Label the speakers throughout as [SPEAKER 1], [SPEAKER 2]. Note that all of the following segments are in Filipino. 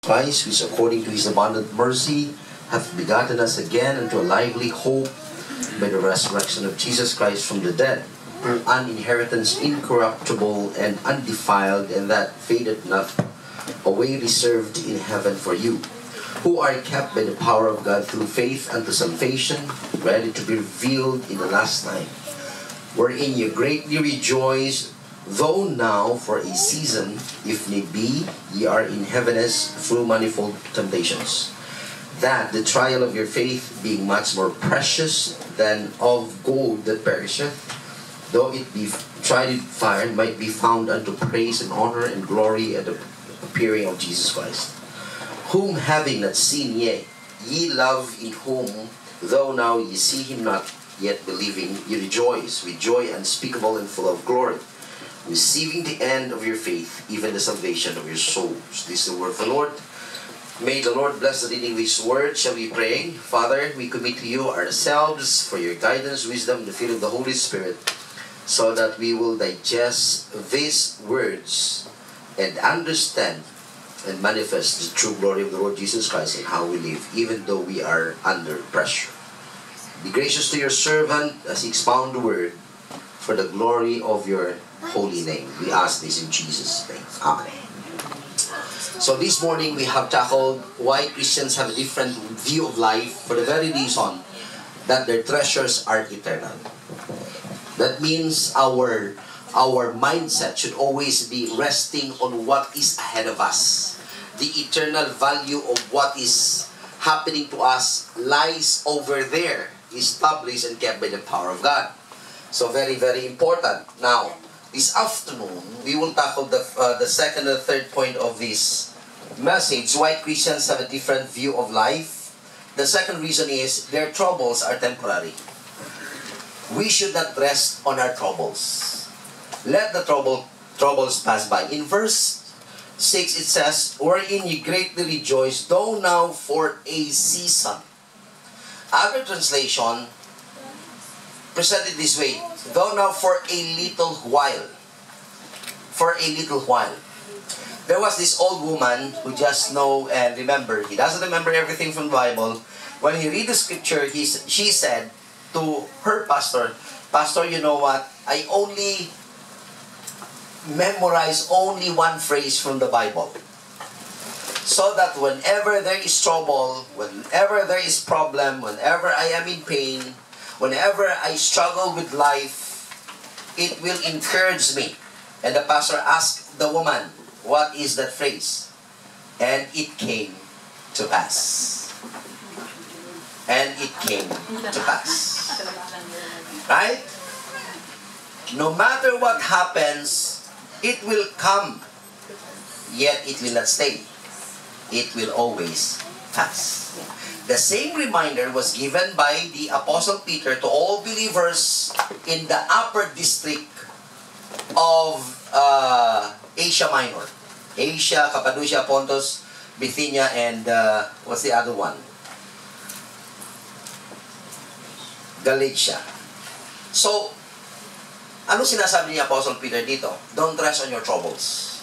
[SPEAKER 1] Christ, which according to his abundant mercy hath begotten us again unto a lively hope by the resurrection of Jesus Christ from the dead, an inheritance incorruptible and undefiled, and that fadeth not, away reserved in heaven for you, who are kept by the power of God through faith unto salvation, ready to be revealed in the last time, wherein ye greatly rejoice, though now for a season, if need be, ye are in heaviness through manifold temptations, that the trial of your faith, being much more precious than of gold that perisheth, though it be tried in fire, might be found unto praise and honor and glory at the appearing of Jesus Christ, whom having not seen ye love, in whom, though now ye see him not, yet believing, ye rejoice with joy unspeakable and full of glory, receiving the end of your faith, even the salvation of your souls. This is the word of the Lord. May the Lord bless the reading of his word. Shall we pray? Father, we commit to you ourselves for your guidance, wisdom, and the fear of the Holy Spirit, so that we will digest these words and understand and manifest the true glory of the Lord Jesus Christ in how we live, even though we are under pressure. Be gracious to your servant as he expound the word for the glory of your holy name. We ask this in Jesus' name. Amen. So this morning we have tackled why Christians have a different view of life for the very reason that their treasures are eternal. That means our mindset should always be resting on what is ahead of us. The eternal value of what is happening to us lies over there, established and kept by the power of God. So very, very important. Now, this afternoon, we will tackle the second and third point of this message, why Christians have a different view of life. The second reason is their troubles are temporary. We should not rest on our troubles. Let the troubles pass by. In verse 6, it says, wherein ye greatly rejoice, though now for a season. Other translation presented this way, though now for a little while. For a little while. There was this old woman who just know and remember. He doesn't remember everything from the Bible. When he read the scripture, she said to her pastor, Pastor, you know what? I only memorize only one phrase from the Bible. So that whenever there is trouble, whenever there is problem, whenever I am in pain, whenever I struggle with life, it will encourage me. And the pastor asked the woman, what is that phrase? And it came to pass. And it came to pass. Right? No matter what happens, it will come. Yet it will not stay. It will always pass. The same reminder was given by the Apostle Peter to all believers in the upper district of Asia Minor. Asia, Cappadocia, Pontus, Bithynia, and what's the other one? Galatia. So, ano sinasabi ni Apostle Peter dito? Don't rest on your troubles.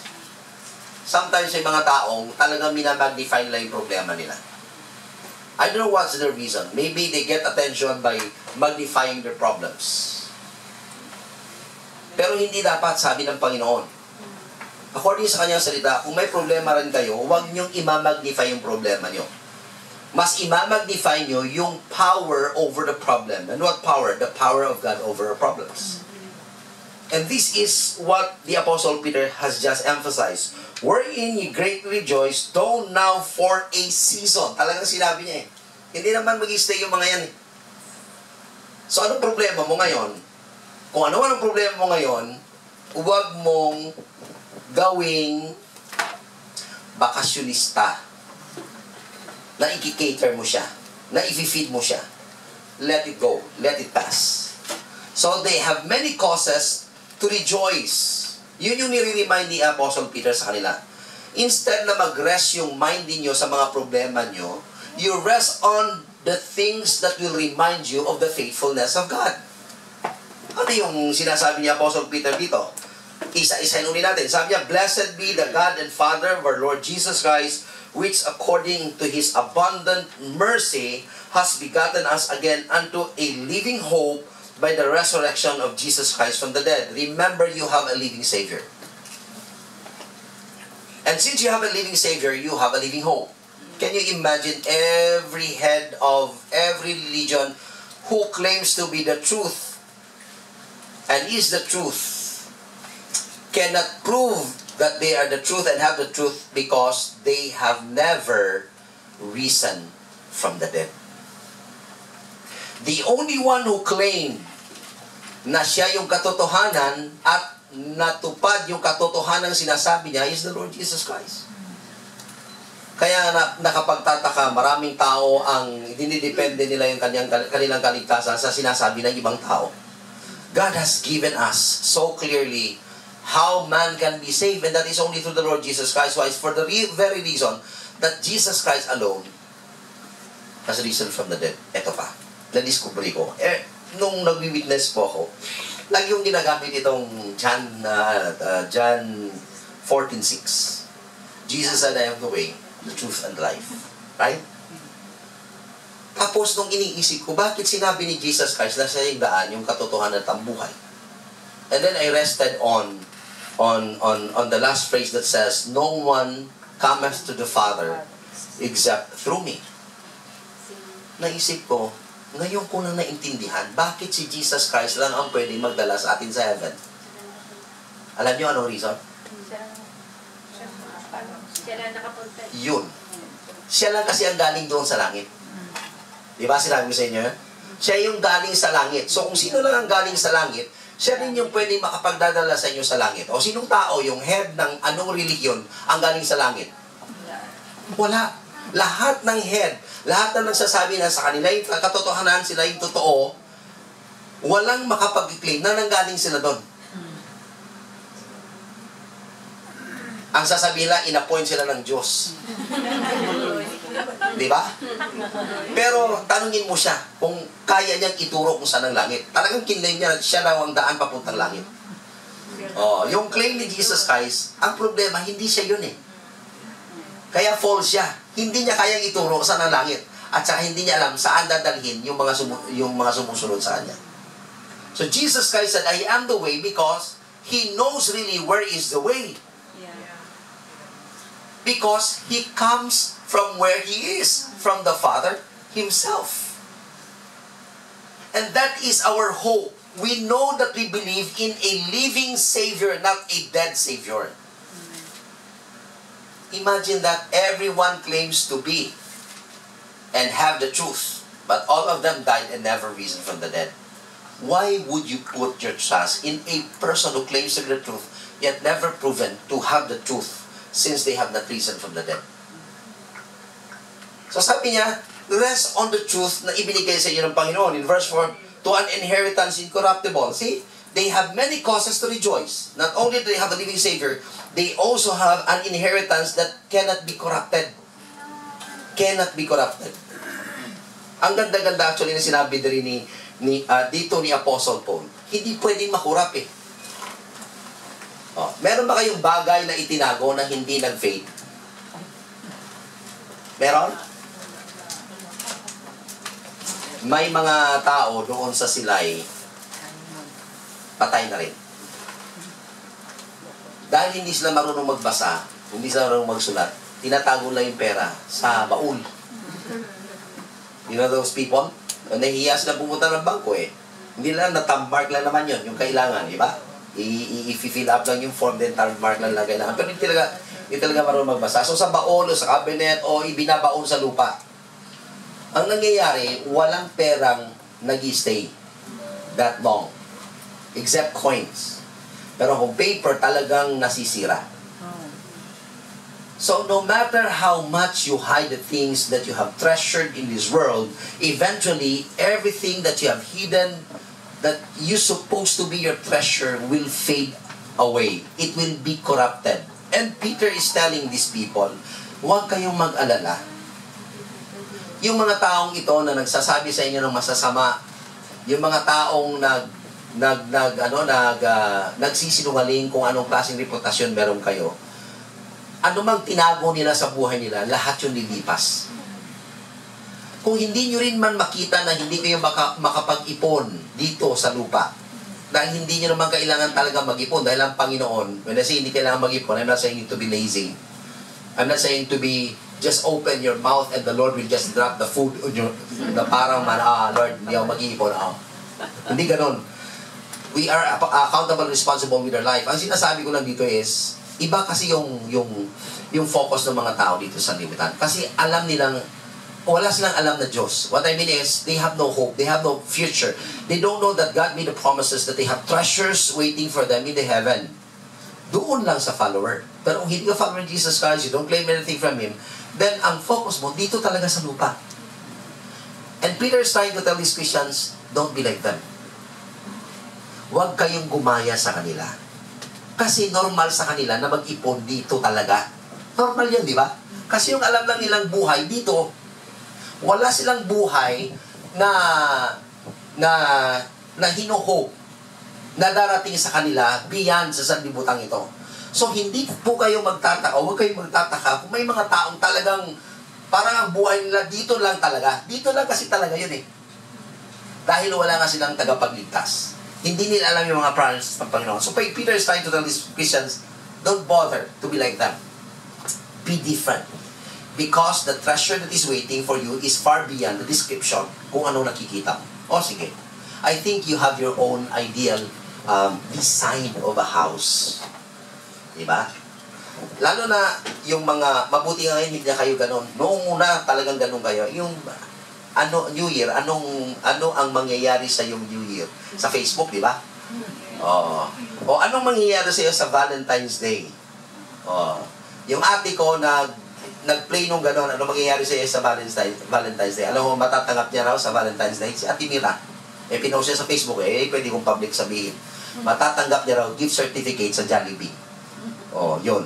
[SPEAKER 1] Sometimes may mga taong talagang minamagnify nila yung problema nila. I don't know what's the reason. Maybe they get attention by magnifying their problems. Pero hindi dapat, sabi ng Panginoon. According sa kanyang salita, kung may problema rin kayo, huwag niyong imamagnify yung problema niyo. Mas imamagnify niyo yung power over the problem. And what power? The power of God over our problems. And this is what the Apostle Peter has just emphasized. Wherein ye greatly rejoice, though now for a season. Talagang sinabi niya eh. Hindi naman mag-stay yung mga yan eh. So anong problema mo ngayon? Kung ano ang problema mo ngayon, huwag mong gawing bakasyonista na i-cater mo siya, na i-feed mo siya. Let it go. Let it pass. So they have many causes to rejoice. Yun yung nire-remind ni Apostle Peter sa kanila. Instead na mag-rest yung mind niyo sa mga problema nyo, you rest on the things that will remind you of the faithfulness of God. Ano yung sinasabi ni Apostle Peter dito? Isa-isahin ulit natin. Sabi niya, "Blessed be the God and Father of our Lord Jesus Christ, which according to His abundant mercy has begotten us again unto a living hope by the resurrection of Jesus Christ from the dead." Remember, you have a living Savior. And since you have a living Savior, you have a living hope. Can you imagine every head of every religion who claims to be the truth and is the truth cannot prove that they are the truth and have the truth because they have never risen from the dead. The only one who claimed na siya yung katotohanan at natupad yung katotohanan sinasabi niya is the Lord Jesus Christ. Kaya nakapagtataka, maraming tao ang dinidepende nila yung kanilang kaligtasan sa sinasabi ng ibang tao. God has given us so clearly how man can be saved, and that is only through the Lord Jesus Christ. Why? For the very reason that Jesus Christ alone has risen from the dead. Ito pa, na-discover ko. Nung nag-witness po ako, lagi yung ginagamit itong John 14:6. Jesus said, "I am the way, the truth, and the life." Right? Tapos nung iniisip ko, bakit sinabi ni Jesus Christ na siya yung daan, yung katotohanan at ang buhay? And then I rested on the last phrase that says, "No one cometh to the Father except through me." Naisip ko, ngayon ko na naintindihan, bakit si Jesus Christ lang ang pwedeng magdala sa atin sa heaven? Alam niyo anong reason?
[SPEAKER 2] Siya lang nakapunta.
[SPEAKER 1] Yun. Siya lang kasi ang galing doon sa langit. Di ba sinabi ko sa inyo? Siya yung galing sa langit. So kung sino lang ang galing sa langit, siya rin yung pwedeng makapagdadala sa inyo sa langit. O sinong tao, yung head ng anong religion, ang galing sa langit? Wala. Lahat ng head, lahat na nagsasabi na sa kanila yung katotohanan, sila yung totoo, walang makapag-claim na nanggaling sila doon. Ang sasabihin nila, in-appoint sila ng Diyos. Di ba? Pero tanungin mo siya kung kaya niyang ituro kung saan ang langit. Talagang kinlaim niya, siya daw ang daan papuntang langit. Yung claim ni Jesus Christ, ang problema, hindi siya yun eh. Kaya false siya. Hindi niya kayang ituro kung saan ang langit. At saka hindi niya alam saan dadalhin yung mga sumusunod sa kanya. So Jesus Christ said, "I am the way," because He knows really where is the way. Because He comes from where He is, from the Father Himself. And that is our hope. We know that we believe in a living Savior, not a dead Savior. Imagine that everyone claims to be and have the truth, but all of them died and never risen from the dead. Why would you put your trust in a person who claims to be the truth, yet never proven to have the truth, since they have not risen from the dead? So sabi niya, rest on the truth na ibinigay sa inyo ng Panginoon. In verse 4, "To an inheritance incorruptible." See, they have many causes to rejoice. Not only do they have a living Savior, they also have an inheritance that cannot be corrupted. Cannot be corrupted. Ang ganda-ganda actually na sinabi din dito ni Apostle Paul. Hindi pwedeng makurap eh. Meron ba kayong bagay na itinago na hindi nag-fade? Meron? May mga tao doon sa Silay, patay na rin. Dahil hindi sila marunong magbasa, hindi sila marunong magsulat, tinatago lang yung pera sa baul. You know those people? Nahihiya sila pumunta ng bangko eh. Hindi lang, natambark lang naman yun, yung kailangan, di ba? I-fill up lang yung form, then mark lang kailangan. Pero hindi talaga marunong magbasa. So sa baon o sa cabinet o ibinabaon sa lupa. Ang nangyayari, walang perang nag-stay that long. Except coins. Pero kung paper, talagang nasisira. So no matter how much you hide the things that you have treasured in this world, eventually, everything that you have hidden that you supposed to be your treasure will fade away. It will be corrupted. And Peter is telling these people, huwag kayong mag-alala. Yung mga taong ito na nagsasabi sa inyo ng masasama, yung mga taong
[SPEAKER 2] nagsisinungaling kung anong klaseng reputasyon meron kayo, anumang tinago nila sa buhay nila, lahat yung lilipas. Kung hindi nyo rin man makita na hindi kayo makapag-ipon dito sa lupa, dahil hindi nyo naman kailangan talaga mag-ipon, dahil ang Panginoon, when I say hindi kailangan mag-ipon, I'm not saying to be lazy. I'm not saying to be, just open your mouth and the Lord will just drop the food on your, na parang Lord, hindi ako mag-iipon. Hindi ganon. We are accountable, responsible with our life. Ang sinasabi ko lang dito is, iba kasi yung focus ng mga tao dito sa libutan. Kasi alam nilang, wala silang alam na Diyos. What I mean is, they have no hope. They have no future. They don't know that God made the promises that they have treasures waiting for them in the heaven. Doon lang sa follower. Pero kung hindi ka follower of Jesus Christ, you don't claim anything from Him, then ang focus mo, dito talaga sa lupa. And Peter is trying to tell these Christians, don't be like them. Huwag kayong gumaya sa kanila. Kasi normal sa kanila na mag-ipon dito talaga. Normal yan, di ba? Kasi yung alam lang nilang buhay dito, wala silang buhay na hinuhope na darating sa kanila beyond sa sanlibutan ito. So, hindi po kayo magtataka, huwag kayong magtataka kung may mga taong talagang parang ang buhay nila dito lang talaga. Dito lang kasi talaga yun eh. Dahil wala nga silang tagapagligtas. Hindi nila alam yung mga promises ng Panginoon. So, Peter is trying to tell these Christians, don't bother to be like them. Be different. Because the treasure that is waiting for you is far beyond the description kung ano nakikita mo. O sige, I think you have your own ideal design of a house. Diba? Lalo na yung mga, mabuti nga hindi na kayo ganun. Noong una talagang ganun kayo. Yung New Year, ano ang mangyayari sa yung New Year? Sa Facebook, di ba? O anong mangyayari sa iyo sa Valentine's Day? Yung ate ko nag-play nung gano'n, ano mangyayari sa iyo sa Valentine's Day? Alam mo, matatanggap niya raw sa Valentine's Day? Si Ate Mira. Pinost siya sa Facebook, pwede kong public sabihin. Matatanggap niya raw gift certificate sa Jollibee. Yun.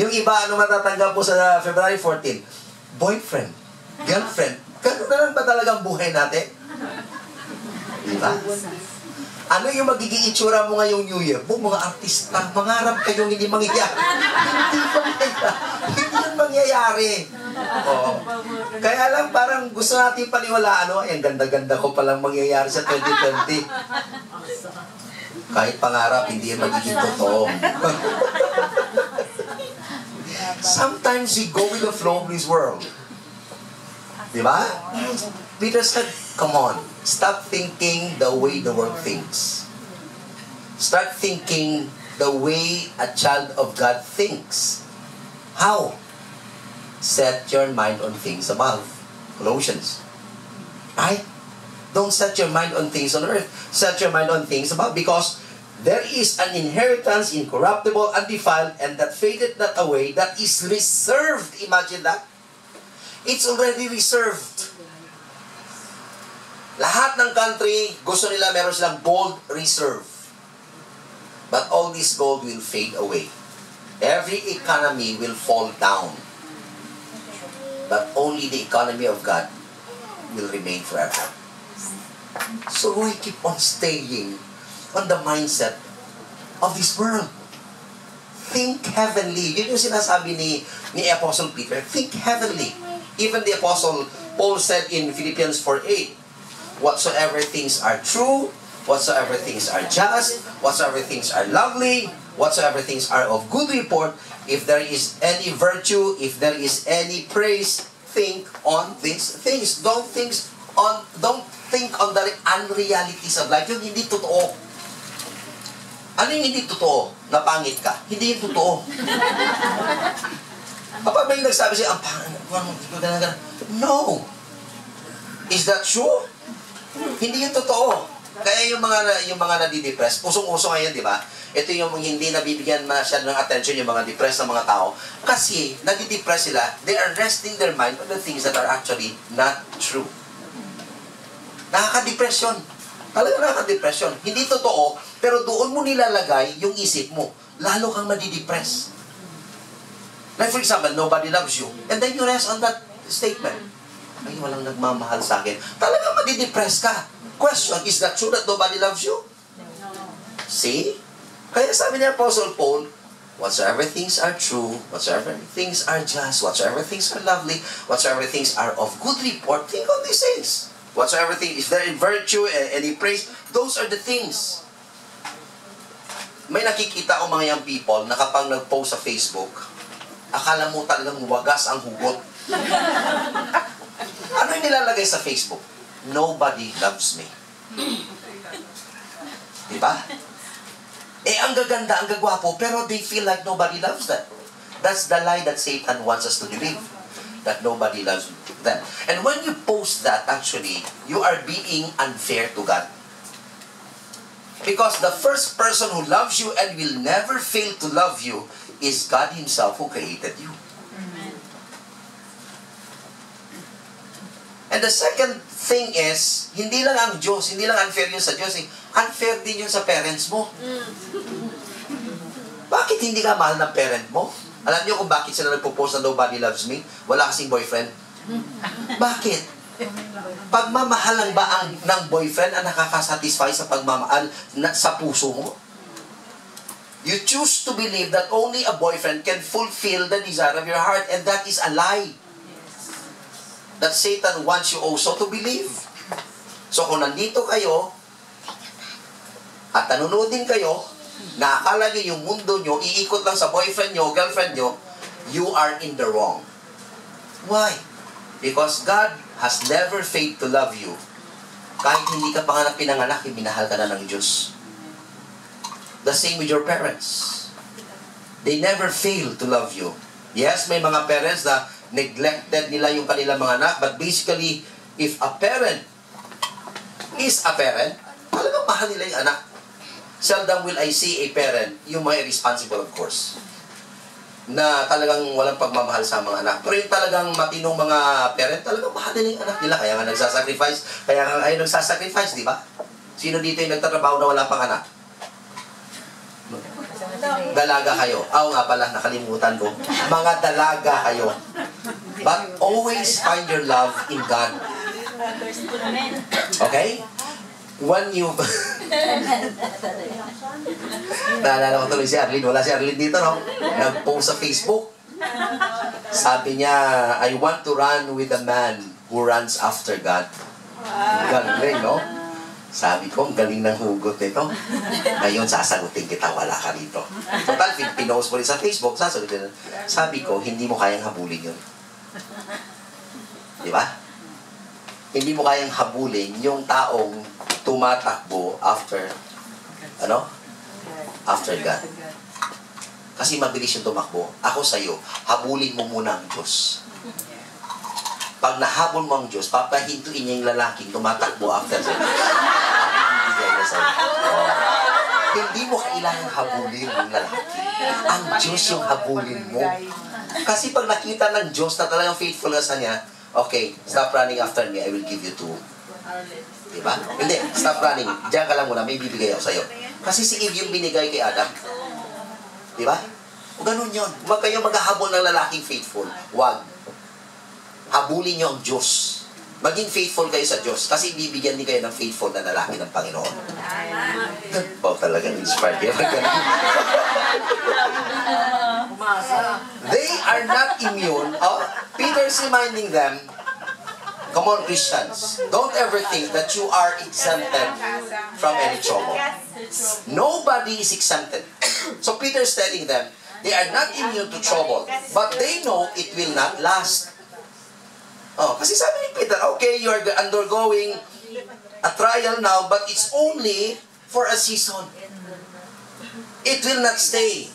[SPEAKER 2] Yung iba, ano matatanggap po sa February 14? Boyfriend, girlfriend. Ganun na lang ba talagang buhay natin? Diba? Ano yung magiging itsura mo ngayong New Year? Mga artista, mangarap kayong hindi mangyayari. Hindi yun mangyayari. Kaya lang parang gusto natin paniwalaan, ang ganda-ganda ko palang mangyayari sa 2020. Kahit pangarap, hindi yan magiging totoo. Sometimes we go with the flow of this world. Diba? Peter said, come on, stop thinking the way the world thinks. Start thinking the way a child of God thinks. How? Set your mind on things above. Colossians. Right? Don't set your mind on things on earth. Set your mind on things above, because there is an inheritance incorruptible, undefiled, and that fadeth not away, that is reserved. Imagine that. It's already reserved. Lahat ng country, gusto nila meron silang gold reserve. But all this gold will fade away. Every economy will fall down. But only the economy of God will remain forever. So we keep on staying on the mindset of this world. Think heavenly. Yun yung sinasabi ni Apostle Peter. Think heavenly. Even the Apostle Paul said in Philippians 4:8, whatsoever things are true, whatsoever things are just, whatsoever things are lovely, whatsoever things are of good report, if there is any virtue, if there is any praise, think on these things. Don't think on the unrealities of life. Yung hindi totoo. Ano yung hindi totoo? Na pangit ka? Hindi yung totoo. Kapag may nagsabi siya, ang pangit, no. Is that true? Hindi yung totoo. Kaya yung mga nadidepress, usong-uso ngayon, di ba? Ito yung hindi nabibigyan masyado ng attention yung mga depressed na mga tao. Kasi, nadidepress sila, they are resting their mind on the things that are actually not true. Nakaka-depression. Talaga nakaka-depression. Hindi totoo, pero doon mo nilalagay yung isip mo. Lalo kang madidepress. Like for example, nobody loves you. And then you rest on that statement. Ay, walang nagmamahal sa akin. Talagang madidepress ka. Question, is that true that nobody loves you? See? Kaya sabi ni Apostle Paul, whatsoever things are true, whatsoever things are just, whatsoever things are lovely, whatsoever things are of good report, think on these things. Whatsoever things, if there is virtue and any praise, those are the things. May nakikita ko mga young people na kapag nag-post sa Facebook, akala mo talagang wagas ang hugot. Ano yung nilalagay sa Facebook? Nobody loves me. Diba? Ang gaganda, ang gagwapo, pero they feel like nobody loves them. That's the lie that Satan wants us to believe. That nobody loves them. And when you post that, actually, you are being unfair to God. Because the first person who loves you and will never fail to love you is God Himself who created you. And the second thing is, hindi lang ang Diyos, hindi lang unfair yun sa Diyos, unfair din yun sa parents mo. Bakit hindi ka mahal ng parent mo? Alam niyo kung bakit sila nagpo-post na nobody loves me? Wala kasing boyfriend. Bakit? Pagmamahal lang ba ng boyfriend ang nakakasatisfy sa pagmamahal sa puso mo? You choose to believe that only a boyfriend can fulfill the desire of your heart, and that is a lie. That Satan wants you also to believe. So kung nandito kayo, at nanonood din kayo, na akala nyo yung mundo nyo, iikot lang sa boyfriend nyo, girlfriend nyo, you are in the wrong. Why? Because God has never failed to love you. Kahit hindi ka pa nga pinanganak, minahal ka na ng Diyos. The same with your parents. They never fail to love you. Yes, may mga parents na neglected nila yung kanilang mga anak, but basically, if a parent is a parent, talagang mahal nila yung anak. Seldom will I see a parent, yung mga irresponsible of course, na talagang walang pagmamahal sa mga anak. Pero yung talagang matinong mga parent, talagang mahal nila yung anak nila. Kaya nga nagsasacrifice, kaya nga kayo nagsasacrifice, di ba? Sino dito yung nagtatrabaho na wala pang anak? Dalaga kayo. Nga pala, nakalimutan ko. Mga dalaga kayo. But always find your love in God. Okay? When you... Naalala ko tuloy si Arlene. Wala si Arlene dito, no? Nag-post sa Facebook. Sabi niya, I want to run with a man who runs after God. Galing, no? Sabi ko, ang galing ng hugot nito. Ngayon, sasagutin kita, wala ka rito. Total, pinost mo rin sa Facebook, sasagutin. Sabi ko, hindi mo kayang habulin yun. Di ba? Hindi mo kayang habulin yung taong tumatakbo after God. Kasi mabilis yung tumakbo. Ako sa'yo, habulin mo muna ang Diyos. Pag nahabol mo ang Diyos, papahintuin niya yung lalaking tumatakbo after God. Hindi mo kailangang habulin yung lalaki. Ang Diyos yung habulin mo. Kasi pag nakita ng Diyos na talagang faithful ka sa niya, okay, stop running after me, I will give you two. Diba? Hindi, stop running. Diyan ka lang muna, may bibigay ako sa'yo. Kasi si Eve yung binigay kay Adam. Diba? O ganun yun. Huwag kayo maghahabol ng lalaking faithful. Huwag. Habulin nyo ang Diyos. Maging faithful kayo sa Diyos. Kasi bibigyan din kayo ng faithful na lalaki ng Panginoon. Wow, talagang inspired kayo. They are not immune. Peter's reminding them, come on, Christians, don't ever think that you are exempted from any trouble. Nobody is exempted. So Peter's telling them, they are not immune to trouble, but they know it will not last. Kasi sabi ni Peter, okay, you are undergoing a trial now, but it's only for a season. It will not stay.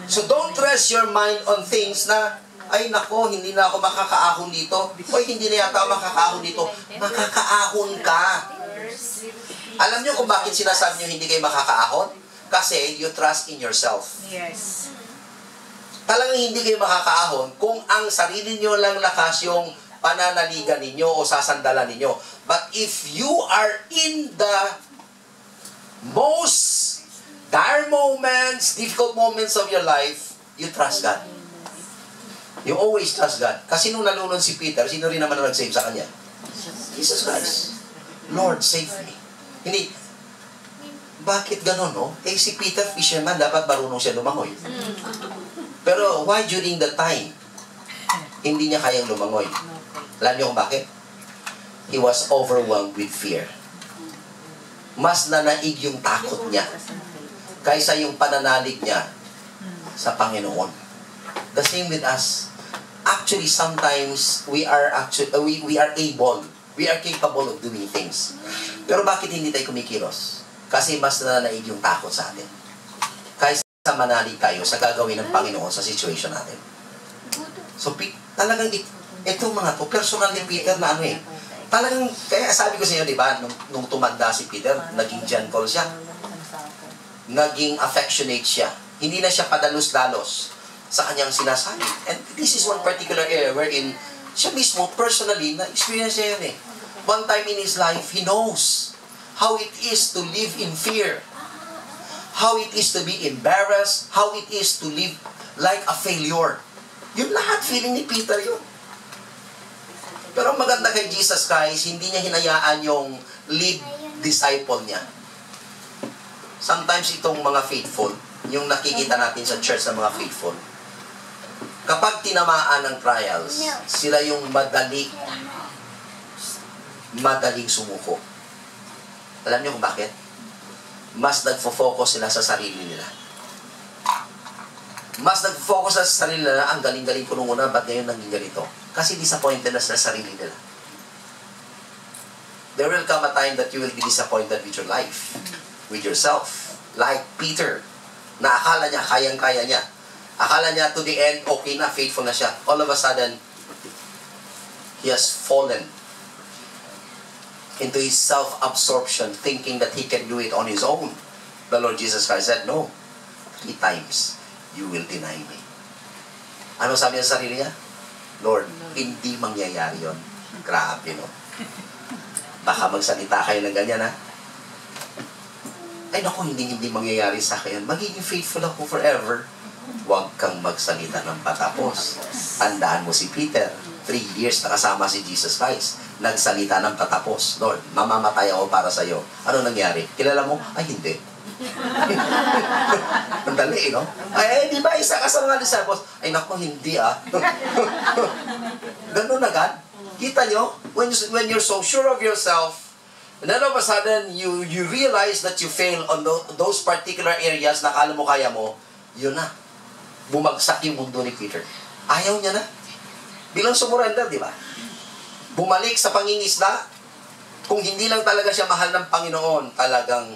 [SPEAKER 2] So don't rest your mind on things na, ay nako, hindi na ako makakaahon dito. O hindi na yata ako makakaahon dito. Makakaahon ka. Alam niyo kung bakit sinasabi niyo hindi kayo makakaahon? Kasi you trust in yourself.
[SPEAKER 3] Yes.
[SPEAKER 2] Talagang hindi kayo makakaahon kung ang sarili niyo lang lakas yung pananaligan ninyo o sasandalan ninyo. But if you are in the most dire moments, difficult moments of your life, you trust God. You always trust God. Kasi nung nalunod si Peter, sino rin naman ang nag-save sa kanya? Jesus Christ. Lord, save me. Hindi, bakit ganun, no? Eh, si Peter, fisherman, dapat marunong siya lumangoy. Pero why during the time, hindi niya kayang lumangoy? Alam niyo kung bakit? He was overwhelmed with fear. Mas nanaig yung takot niya kaysa yung pananalig niya sa Panginoon. The same with us. Actually, sometimes we are capable of doing things. Pero bakit hindi tayo kumikilos? Kasi mas nanaig yung takot sa atin. Kaysa manalig tayo sa gagawin ng Panginoon sa situation natin. So, talagang itong mga to, personal ni Peter na talagang, kaya sabi ko sa inyo, di ba, nung tumanda si Peter, naging gentle siya. Naging affectionate siya. Hindi na siya padalos-dalos sa kanyang sinasabi. And this is one particular area wherein siya mismo, personally, na-experience niya yun One time in his life, he knows how it is to live in fear. How it is to be embarrassed. How it is to live like a failure. Yun lahat, feeling ni Peter yun. Pero ang maganda kay Jesus Christ, hindi niya hinayaan yung lead disciple niya. Sometimes itong mga faithful, yung nakikita natin sa church ng mga faithful, kapag tinamaan ng trials, sila yung madaling sumuko. Alam niyo kung bakit? Mas nagfo-focus sila sa sarili nila. Mas nag-focus sa sarili nila, ang galing-galing ko nung una, ba't ngayon naging ganito? Kasi disappointed na sa sarili nila. There will come a time that you will be disappointed with your life, with yourself. Like Peter, na akala niya, kayang-kaya niya. Akala niya to the end, okay na, faithful na siya. All of a sudden, he has fallen into his self-absorption, thinking that he can do it on his own. The Lord Jesus Christ said, no. 3 times, you will deny me. Ano sabi niya sa sarili niya? Lord, hindi mangyayari yun. Grabe, no? Baka magsalita kayo ng ganyan, ha? Ay, naku, hindi mangyayari sa akin. Magiging faithful ako forever. Huwag kang magsalita ng patapos. Tandaan mo si Peter. 3 years nakasama si Jesus Christ. Nagsalita ng patapos. Lord, mamamatay ako para sa iyo. Ano nangyari? Kilala mo? Ay, hindi. Ang dali, no? Ay, di ba isa ka sa mga disciples? Ay, naku, hindi, Ganun agad. Kita nyo? When you're so sure of yourself, and then all of a sudden, you realize that you fail on those particular areas na akala mo kaya mo, yun na. Bumagsak yung mundo ni Peter. Ayaw niya na. Bilang sumurrender, di ba? Bumalik sa pangingisda. Kung hindi lang talaga siya mahal ng Panginoon, talagang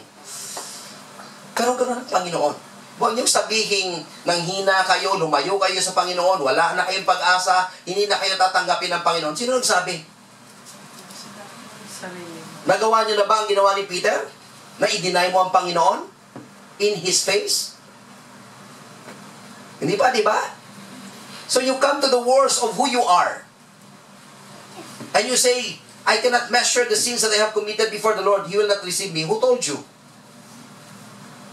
[SPEAKER 2] karoon ng Panginoon. Huwag niyong sabihin, nanghina kayo, lumayo kayo sa Panginoon, wala na kayong pag-asa, hindi na kayo tatanggapin ng Panginoon. Sino nagsabi? Nagawa niyo na ba ang ginawa ni Peter? Na i-deny mo ang Panginoon? In His face? Hindi ba, di ba? So you come to the worst of who you are. And you say, I cannot measure the sins that I have committed before the Lord. He will not receive me. Who told you?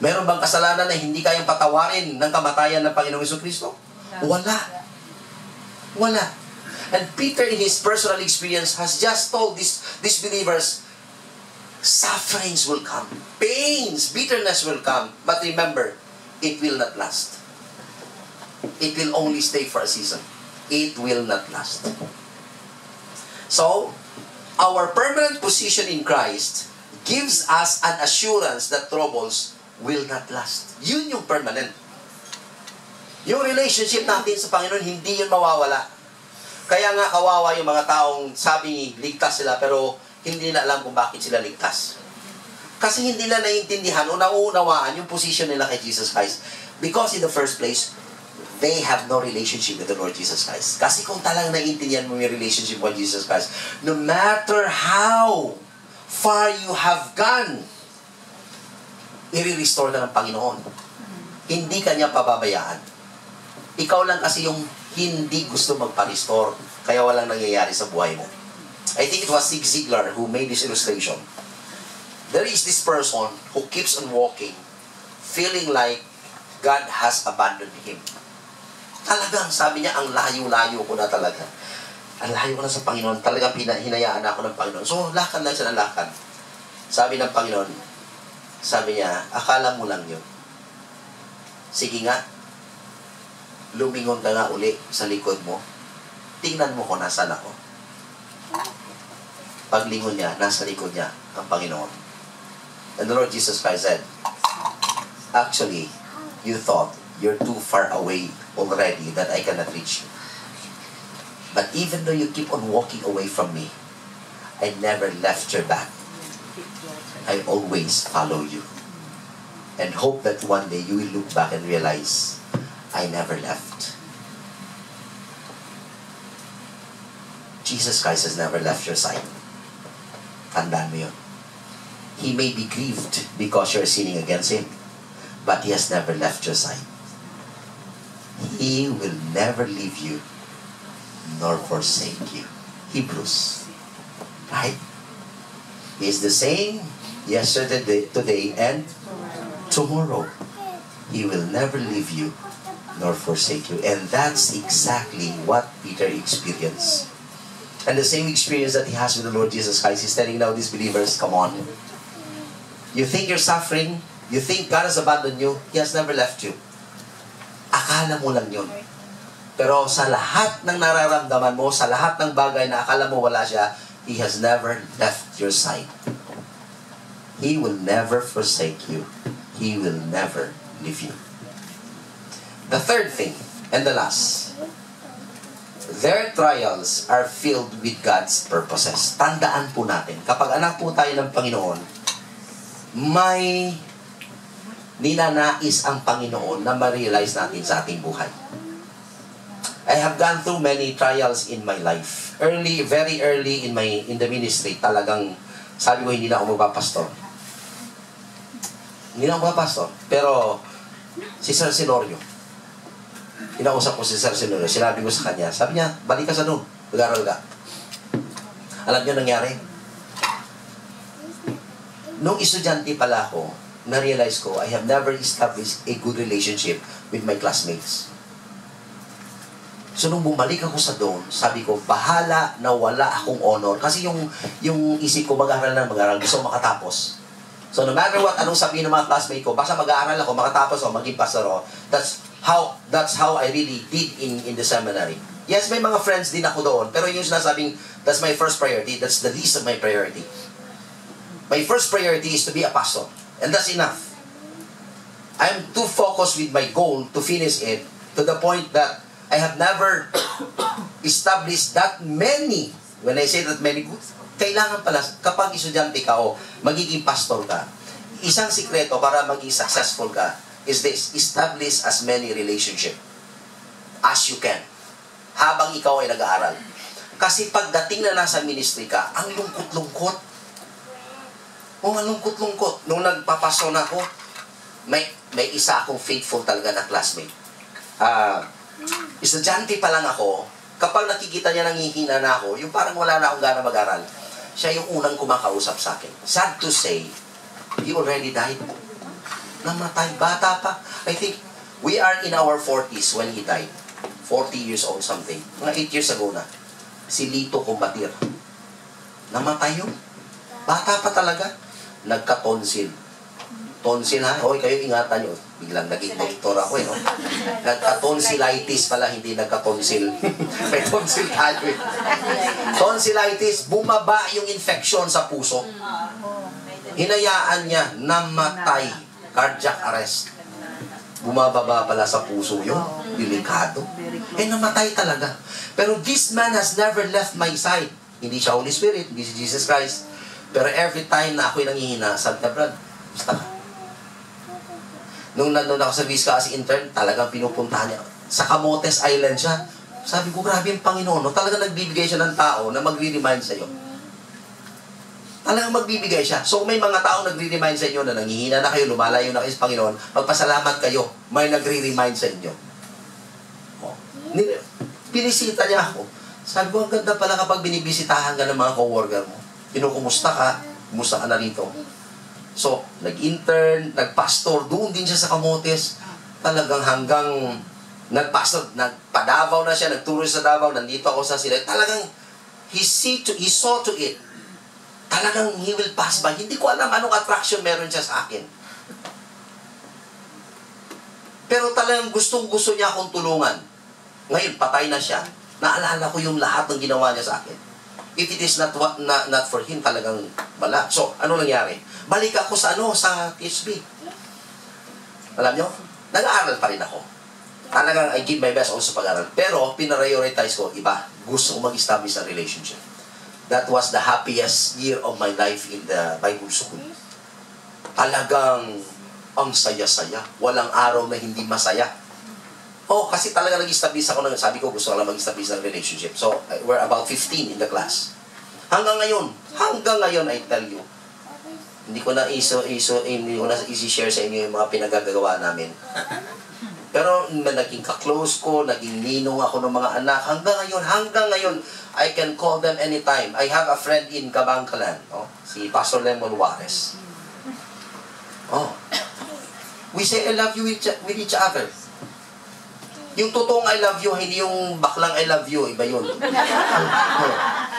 [SPEAKER 2] Meron bang kasalanan na hindi kayang patawarin ng kamatayan ng Panginoong Jesucristo? Wala. Wala. And Peter, in his personal experience, has just told these believers, sufferings will come. Pains, bitterness will come. But remember, it will not last. It will only stay for a season. It will not last. So, our permanent position in Christ gives us an assurance that troubles will not last. Yun yung permanent. Yung relationship natin sa Panginoon, hindi yun mawawala. Kaya nga kawawa yung mga taong sabi ligtas sila pero hindi na alam kung bakit sila ligtas. Kasi hindi na naiintindihan o nauunawaan yung position nila kay Jesus Christ. Because in the first place, they have no relationship with the Lord Jesus Christ. Kasi kung talagang naiintindihan mo yung relationship with Jesus Christ, no matter how far you have gone, i-restore na ng Panginoon. Hindi kanya pababayaan. Ikaw lang kasi yung hindi gusto magpa-restore, kaya walang nangyayari sa buhay mo. I think it was Zig Ziglar who made this illustration. There is this person who keeps on walking, feeling like God has abandoned him. Talagang, sabi niya, ang layo-layo ko na talaga. Ang layo ko na sa Panginoon. Talagang hinayaan ako ng Panginoon. So, lakad lang siya ng lakad. Sabi ng Panginoon, sabi niya, akala mo lang yun. Sige nga, lumingon ka nga uli sa likod mo. Tingnan mo kung nasaan ako. Paglingon niya, nasa likod niya ang Panginoon. And the Lord Jesus Christ said, actually, you thought you're too far away already that I cannot reach you. But even though you keep on walking away from me, I never left your back. I always follow you. And hope that one day you will look back and realize, I never left. Jesus Christ has never left your side. Tandaan mo yun. He may be grieved because you're sinning against Him, but He has never left your side. He will never leave you nor forsake you. Hebrews. Right? He is the same yesterday, today, and tomorrow. He will never leave you nor forsake you. And that's exactly what Peter experienced. And the same experience that he has with the Lord Jesus Christ. He's telling now these believers, come on. You think you're suffering? You think God has abandoned you? He has never left you. Akala mo lang yun. Pero sa lahat ng nararamdaman mo, sa lahat ng bagay na akala mo wala siya, He has never left your side. He will never forsake you. He will never leave you. The third thing, and the last, their trials are filled with God's purposes. Tandaan po natin, kapag anak po tayo ng Panginoon, may ninanais ang Panginoon na ma-realize natin sa ating buhay. I have gone through many trials in my life. Very early in the ministry, talagang sabi ko hindi na ako magpapastor. Hindi na ako magpapastor. Pero si Sir Senorio, inausap ko si Sir Senorio, sinabi ko sa kanya, sabi niya, balik ka sa doon, mag-aral ka. Alam niyo nangyari? Nung estudyante pala ako, na-realize ko, I have never established a good relationship with my classmates. So, nung bumalik ako sa doon, sabi ko, bahala na wala akong honor. Kasi yung isip ko, mag-aaral na mag-aaral, gusto ko makatapos. So, no matter what, anong sabihin ng mga classmate ko, basta mag-aaral ako, makatapos ako, maging pastor ako. That's how I really did in the seminary. Yes, may mga friends din ako doon, pero yung sinasabing, that's my first priority, that's the least of my priority. My first priority is to be a pastor. And that's enough. I'm too focused with my goal to finish it to the point that I have never established that many. When I say that many, kailangan pala, kapag estudyante ka o magiging pastor ka, isang sikreto para maging successful ka is this: establish as many relationship as you can habang ikaw ay nag-aaral. Kasi pagdating na nasa ministry ka, ang lungkot-lungkot. Ang lungkot-lungkot. Nung nagpapasok na ako, may isa akong faithful talaga na classmate. Estudyante pa lang ako, kapag nakikita niya nanghihina na ako, yung parang wala na akong gana mag-aral, siya yung unang kumakausap sa akin. Sad to say, he already died. Namatay, bata pa. I think, we are in our 40s when he died. 40 years old something. Mga 8 years ago na. Si Lito Combatir. Namatay yun. Bata pa talaga. Nagka-tonsil. Tonsil ha? Hoy, kayo ingatan nyo. Biglang naging doktor ako no? Nagka-tonsillitis pala, hindi nagka-tonsil. May tonsil tayo eh. Tonsillitis, bumaba yung infection sa puso. Hinayaan niya, namatay. Cardiac arrest. Bumababa pala sa puso yun. Delikado. Namatay talaga. Pero this man has never left my side. Hindi siya Holy Spirit, hindi si Jesus Christ. Pero every time na ako'y nangihina, sabi ka, Brad, basta ka. Nung nandun ako sa Vizca as intern, talagang pinupuntahan niya. Sa Camotes Island siya. Sabi ko, grabe yung Panginoon. No? Talagang nagbibigay siya ng tao na magre-remind sa iyo. Talagang magbibigay siya. So may mga tao nagre-remind sa inyo na nangihina na kayo, lumalayo na kayo sa Panginoon, magpasalamat kayo. May nagre-remind sa inyo. Pinisita niya ako. Sabi ko, ang ganda pala kapag binibisitahan ka ng mga co-worker mo. Kinukumusta ka, kumusta ka na rito. So, nag-intern, nag-pastor, doon din siya sa Camotes. Talagang hanggang nag-pastor, nagpa-Davao na siya, nagturo sa Davao, nandito ako sa sila. Talagang, he saw to it. Talagang he will pass by. Hindi ko alam anong attraction meron siya sa akin. Pero talagang gustong-gusto niya akong tulungan. Ngayon, patay na siya. Naalala ko yung lahat ng ginawa niya sa akin. If it is not for him, talagang wala. So, ano nangyari? Balik ako sa TSB. Alam nyo, nag-aaral pa rin ako. Talagang I give my best also sa pag-aaral. Pero, pinarioritize ko, iba. Gusto ko mag-establish a relationship. That was the happiest year of my life in the Bible school. Talagang ang saya-saya. Walang araw na hindi masaya. Kasi talaga nag-establish ako sabi ko, gusto ko lang mag-establish ng relationship. So, we're about 15 in the class. Hanggang ngayon, I tell you, hindi ko na isi-share sa inyo yung mga pinagagawa namin. Pero naging ka-close ko, naging ninong ako ng mga anak. Hanggang ngayon, I can call them anytime. I have a friend in Kabangkalan, si Pastor Lemon Juarez. We say I love you with each other. Yung totoong I love you, hindi yung baklang I love you, iba yun.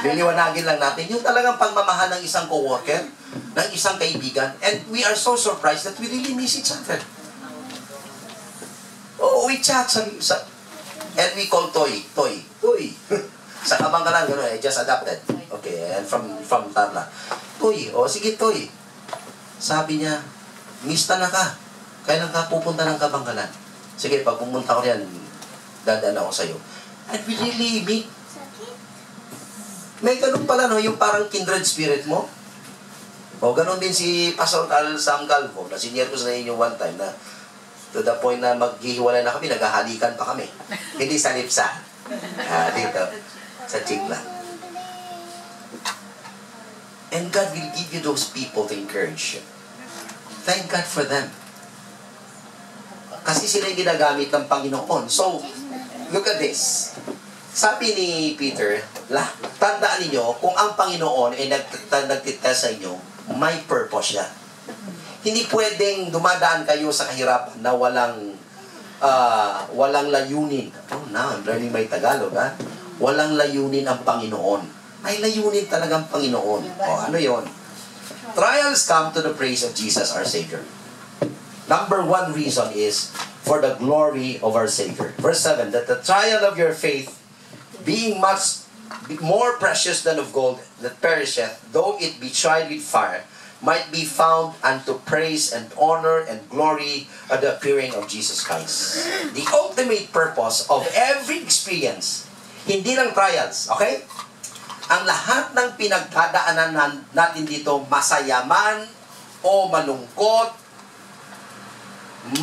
[SPEAKER 2] Liliwanagin lang natin. Yung talagang pagmamahal ng isang coworker, ng isang kaibigan, and we are so surprised that we really miss each other. We chat and we call Toy. Sa Kabangkalan, I just adopted. Okay, and from Tarlac. Toy, sige Toy. Sabi niya, mista na ka. Kailan ka pupunta ng Kabangkalan? Sige, pag pumunta ko riyan, dadaan ako sa'yo. And we really meet. May ganun pala, yung parang kindred spirit mo. Ganun din si Pastor Sam Calvo, na senior ko sa inyo one time, na to the point na maghihiwalay na kami, naghahalikan pa kami. Hindi sa lipsa. Dito, sa chikla. And God will give you those people to encourage you. Thank God for them. Kasi sila yung ginagamit ng Panginoon. So, look at this. Sabi ni Peter, tandaan ninyo, kung ang Panginoon ay nagtitest sa inyo, may purpose siya. Hindi pwedeng dumadaan kayo sa kahirapan na walang layunin. Now I'm learning my Tagalog, Walang layunin ang Panginoon. May layunin talagang Panginoon. Ano yon? Trials come to the praise of Jesus, our Savior. Number one reason is for the glory of our Savior. Verse 7, that the trial of your faith, being much more precious than of gold that perisheth, though it be tried with fire, might be found unto praise and honor and glory at the appearing of Jesus Christ. The ultimate purpose of every experience, hindi lang trials, okay? Ang lahat ng pinagdadaanan natin dito, masaya man o malungkot,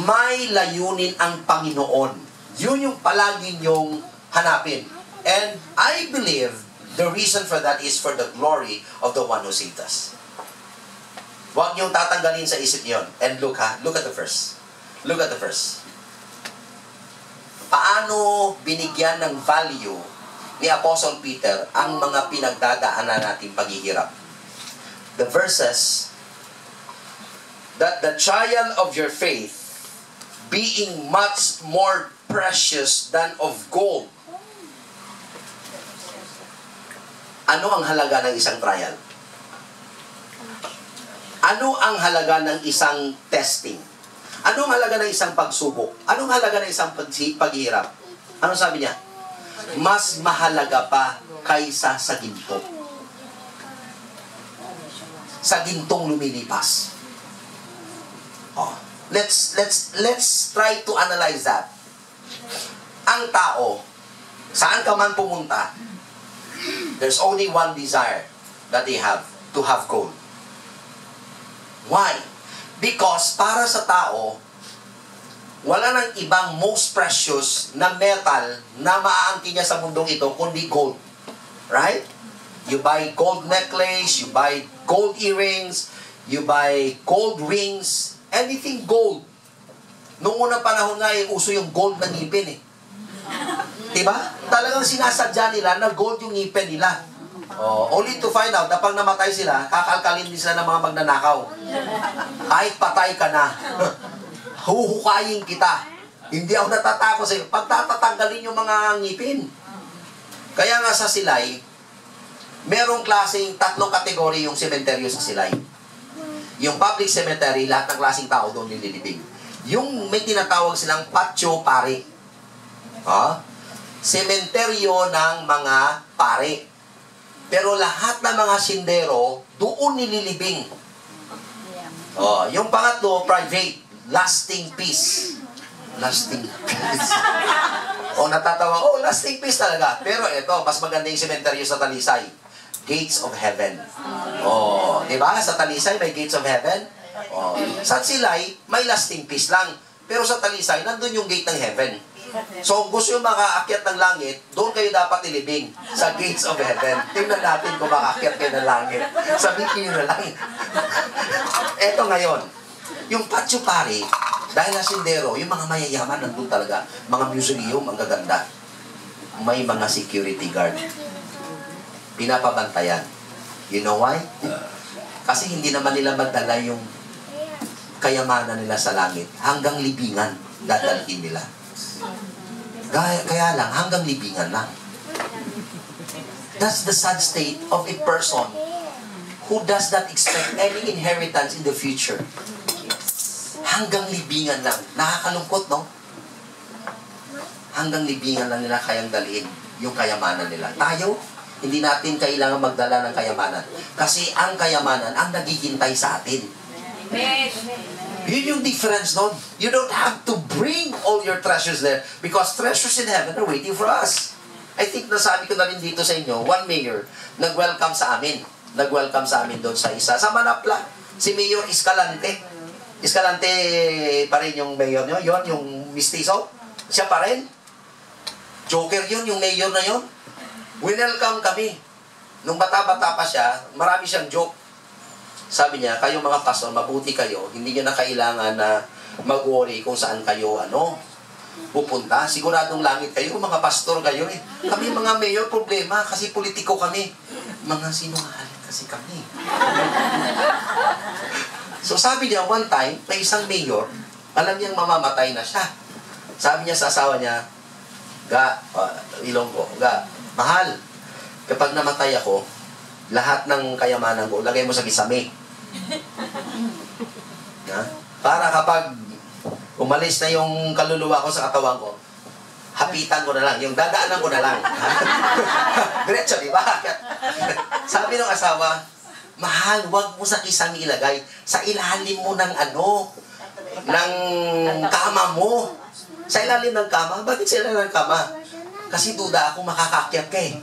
[SPEAKER 2] may layunin ang Panginoon. Yun yung palagi niyong hanapin. And I believe the reason for that is for the glory of the one who saved us. Huwag niyong tatanggalin sa isip niyon. And look at the verse. Look at the verse. Paano binigyan ng value ni Apostle Peter ang mga pinagdadaanan nating paghihirap? The verses, that the trial of your faith, being much more precious than of gold. Ano ang halaga ng isang trial? Ano ang halaga ng isang testing? Ano ang halaga ng isang pagsubok? Ano ang halaga ng isang paghihirap? Ano sabi niya? Mas mahalaga pa kaysa sa ginto. Sa gintong lumilipas. Let's try to analyze that. Ang tao, saan ka man pumunta, there's only one desire that they have, to have gold. Why? Because para sa tao, wala nang ibang most precious na metal na maaangkin niya sa mundong ito kundi gold. Right? You buy gold necklace, you buy gold earrings, you buy gold rings, anything gold. Noong unang panahon nga, uso yung gold na ngipin Diba? Talagang sinasadya nila na gold yung ngipin nila. Only to find out na pag namatay sila, kakalkalin din sila ng mga magnanakaw. Kahit patay ka na, huhukayin kita. Hindi ako natatakot sa'yo. Pag tatatanggalin yung mga ngipin. Kaya nga sa silay, Merong klaseng tatlong kategory yung sementeryo sa Silay. Yung public cemetery, lahat ng klaseng tao doon nililibing. Yung may tinatawag silang patio pare. Sementeryo ng mga pare. Pero lahat ng mga sindero, doon nililibing. Yung pangatlo, private. Lasting peace. Lasting peace. Natatawa, lasting peace talaga. Pero ito, mas maganda yung sementeryo sa Talisay. Gates of Heaven. Diba? Sa Talisay, may Gates of Heaven. Sa Silay, may lasting peace lang. Pero sa Talisay, nandun yung gate ng Heaven. So, kung gusto yung makaakyat ng langit, doon kayo dapat ilibing sa Gates of Heaven. Tingnan natin kung makaakyat kayo ng langit. Sabihin nyo na lang. Eto ngayon, yung patio pare, dahil na sindero, yung mga mayayaman nandun talaga, mga museum, ang gaganda. May mga security guard. Pinapabantayan. You know why? Kasi hindi naman nila magdala yung kayamanan nila sa langit. Hanggang libingan, dadalhin nila. Kaya lang, hanggang libingan lang. That's the sad state of a person who does not expect any inheritance in the future. Hanggang libingan lang. Nakakalungkot, no? Hanggang libingan lang nila kayang dalhin yung kayamanan nila. Tayo, hindi natin kailangan magdala ng kayamanan. Kasi ang kayamanan ang naghihintay sa atin. Yun yung difference nun. You don't have to bring all your treasures there because treasures in heaven are waiting for us. I think nasabi ko na rin dito sa inyo, one mayor, nag-welcome sa amin. Nag-welcome sa amin doon sa isa. Sa Manapla, si Mayor Escalante. Escalante pa rin yung mayor nyo. Yun, yung mistizo. Siya pa rin. Joker yun, yung mayor na yun. Winelcome kami. Nung bata-bata pa siya, marami siyang joke. Sabi niya, kayo mga pastor, mabuti kayo. Hindi niyo na kailangan na mag-worry kung saan kayo pupunta. Siguradong langit kayo, mga pastor kayo eh. Kami mga mayor, problema kasi politiko kami. Mga sinungaling kasi kami. So sabi niya, one time, may isang mayor, alam niyang mamamatay na siya. Sabi niya sa asawa niya, Ilonggo, mahal, kapag namatay ako, lahat ng kayamanan ko, lagay mo sa kisame. Para kapag umalis na yung kaluluwa ko sa katawan ko, hapitan ko na lang, yung dadaanan ko na lang. Diretso, di ba? Sabi ng asawa, mahal, wag mo sa kisame ilagay, sa ilalim mo ng ng kama mo. Sa ilalim ng kama? Bakit sa ilalim ng kama? Kasi duda ako makakakyat ka eh.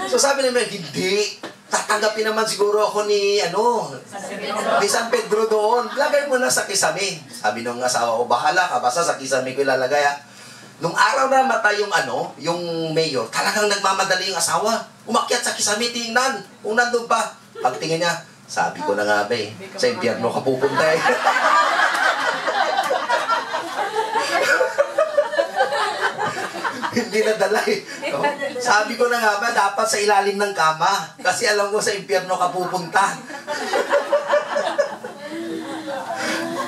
[SPEAKER 2] So sabi naman, hindi. Tatanggapin naman siguro ako ni San Pedro doon. Lagay mo na sa kisame. Sabi nung asawa ko, bahala ka, basta sa kisame ko ilalagay ha. Nung araw na matay yung mayor, talagang nagmamadali yung asawa. Umakyat sa kisame, tingnan. Kung nandun pa. Pagtingin niya, sabi ko na nga ba sa impyerno ka pupunta eh. Hindi nadala eh. Sabi ko na nga ba, dapat sa ilalim ng kama. Kasi alam ko sa impyerno ka pupunta.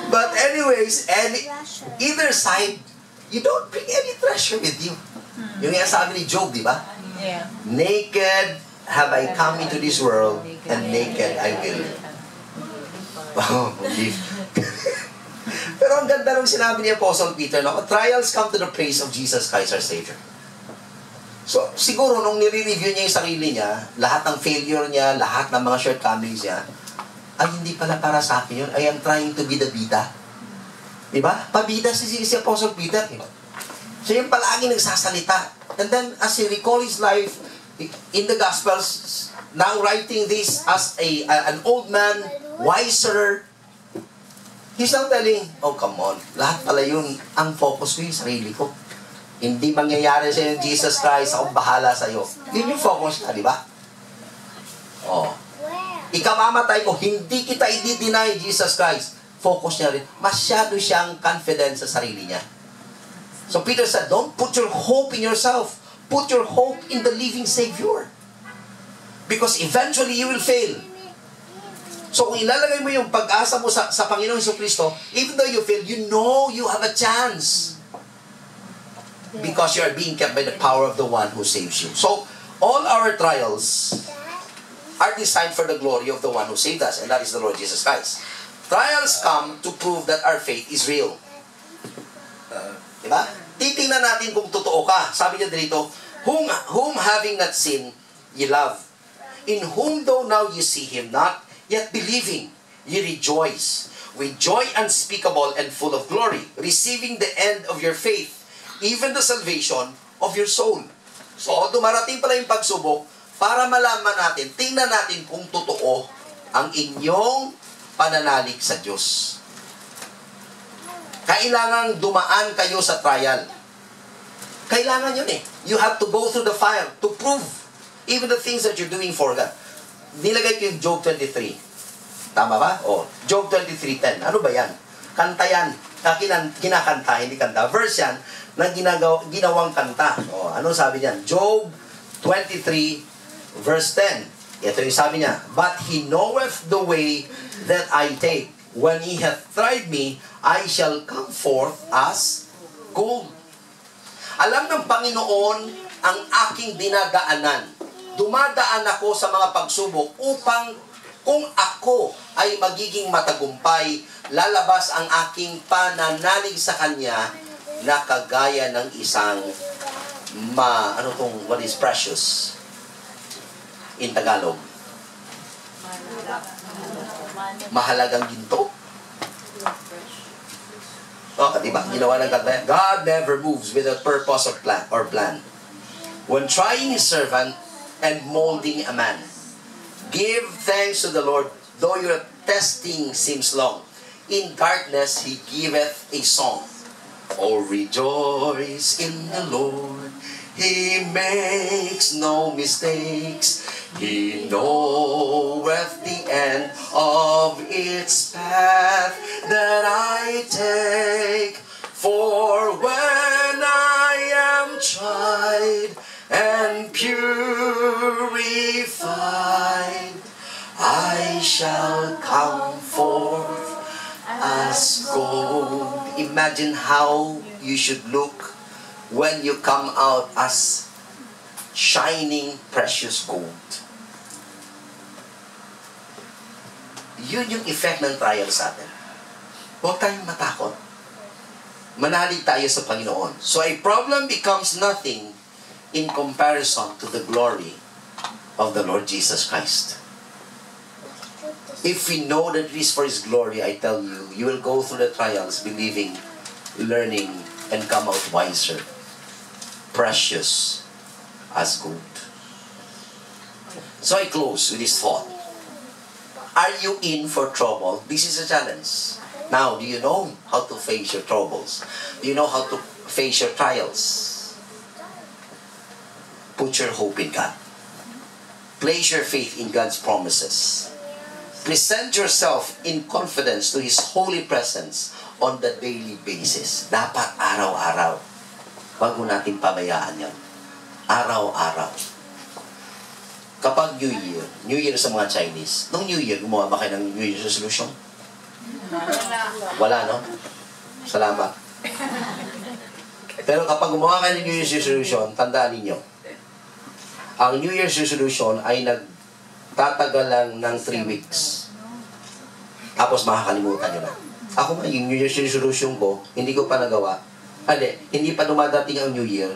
[SPEAKER 2] But anyways, either side, you don't bring any treasure with you. Yung nga sabi ni Job, di ba?
[SPEAKER 3] Yeah.
[SPEAKER 2] Naked have I come into this world, and naked I will. Oh, pero ang ganda nung sinabi ni Apostle Peter, trials come to the praise of Jesus Christ our Savior. So, siguro nung nire-review niya yung sarili niya, lahat ng failure niya, lahat ng mga shortcomings niya, ay hindi pala para sa akin yun. I am trying to be the bida. Diba? Pabida si Apostle Peter. Siya yung palagi nagsasalita. And then, as he recall his life in the Gospels, now writing this as an old man, wiser, he's now telling, oh come on, lahat pala yun, ang focus ko yung sarili ko. Hindi mangyayari sa yung Jesus Christ, akong bahala sa iyo. Yun yung focus na, di ba? Oh. Ikamamatay ko, hindi kita i-deny Jesus Christ. Focus niya rin. Masyado siyang confident sa sarili niya. So Peter said, don't put your hope in yourself. Put your hope in the living Savior. Because eventually you will fail. So kung ilalagay mo yung pag-asa mo sa Panginoong Jesucristo, even though you fail, you know you have a chance. Because you are being kept by the power of the one who saves you. So, All our trials are designed for the glory of the one who saved us, and that is the Lord Jesus Christ. Trials come to prove that our faith is real. Diba? Titingnan natin kung totoo ka. Sabi niya dito, whom having not seen, ye love. In whom though now you see him not, yet believing, ye rejoice, with joy unspeakable and full of glory, receiving the end of your faith, even the salvation of your soul. So, dumarating pala yung pagsubok para malaman natin, tingnan natin kung totoo ang inyong pananalig sa Diyos. Kailangan dumaan kayo sa trial. Kailangan yun eh. You have to go through the fire to prove even the things that you're doing for God. Nilagay ko yung Job 23. Tama ba? O, Job 23:10. Ano ba yan? Kanta yan. Kinakanta, hindi kanta. Verse yan na ginawang kanta. O, ano sabi niyan? Job 23 verse 10. Ito yung sabi niya, but he knoweth the way that I take. When he hath tried me, I shall come forth as gold. Alam ng Panginoon ang aking dinadaanan. Dumadaan ako sa mga pagsubok upang kung ako ay magiging matagumpay, lalabas ang aking pananalig sa Kanya na kagaya ng isang what is precious? In Tagalog. Mahalagang ginto. Diba? Ginawa ng kanta. God never moves without purpose or plan. When trying his servant and molding a man, give thanks to the Lord, though your testing seems long. In darkness he giveth a song. Oh, rejoice in the Lord. He makes no mistakes. He knoweth the end of its path that I take. For when I am tried and purified, I shall come forth as gold. Imagine how you should look when you come out as shining precious gold. Yun yung effect ng trial sa atin. Huwag tayong matakot. Manalig tayo sa Panginoon. So a problem becomes nothing in comparison to the glory of the Lord Jesus Christ. If we know that it is for His glory, I tell you, you will go through the trials believing, learning, and come out wiser. Precious as gold. So I close with this thought. Are you in for trouble? This is a challenge. Now, do you know how to face your troubles? Do you know how to face your trials? Put your hope in God. Place your faith in God's promises. Present yourself in confidence to His holy presence on the daily basis. Dapat araw-araw. Wag mo natin pabayaan yan. Araw-araw. Kapag New Year sa mga Chinese, nung New Year, gumawa ba kayo ng New Year resolution? Wala, no? Salamat. Pero kapag gumawa kayo ng New Year's resolution, tandaan ninyo, ang New Year's resolution ay nagtatagal lang ng 3 weeks. Tapos makakalimutan nyo na. Ako nga, yung New Year's resolution ko, hindi ko pa nagawa. Hindi pa dumadating ang New Year,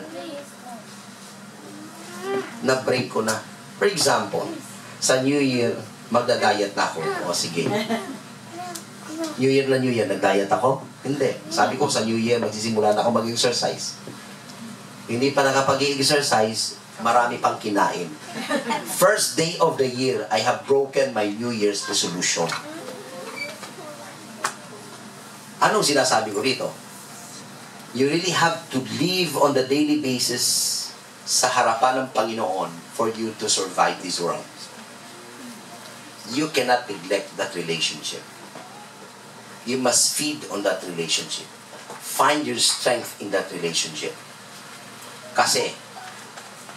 [SPEAKER 2] na-break ko na. For example, sa New Year, magda-diet na ako. O sige. New Year na New Year, nag-diet ako? Hindi. Sabi ko, sa New Year, magsisimula na ako mag-exercise. Hindi pa nakapag-exercise, marami pang kinain. First day of the year, I have broken my New Year's resolution. Anong sinasabi ko rito? You really have to live on the daily basis sa harapan ng Panginoon for you to survive this world. You cannot neglect that relationship. You must feed on that relationship. Find your strength in that relationship. Kasi,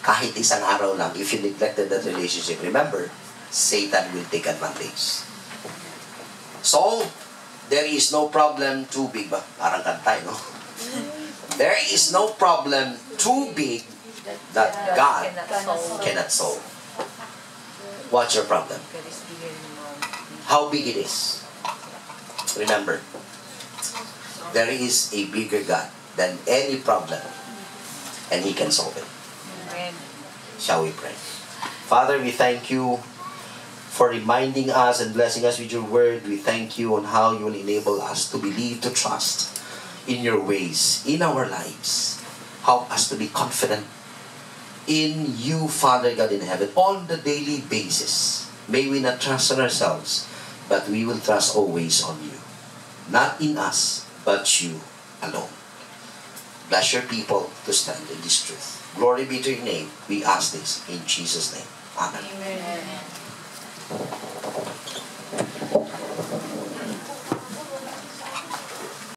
[SPEAKER 2] kahit isang araw lang, if you neglected that relationship, remember, Satan will take advantage. So, there is no problem too big. Parang kantay, no? There is no problem too big that God
[SPEAKER 3] solve.
[SPEAKER 2] cannot solve. What's your problem? How big it is? Remember, there is a bigger God than any problem, and He can solve it.
[SPEAKER 3] Amen.
[SPEAKER 2] Shall we pray? Father, we thank you for reminding us and blessing us with your word. We thank you on how you will enable us to believe, to trust in your ways, in our lives. Help us to be confident in you, Father God in heaven, on the daily basis. May we not trust in ourselves, but we will trust always on you. Not in us, but you alone. Bless your people to stand in this truth. Glory be to your name. We ask this in Jesus' name. Amen.
[SPEAKER 3] Amen.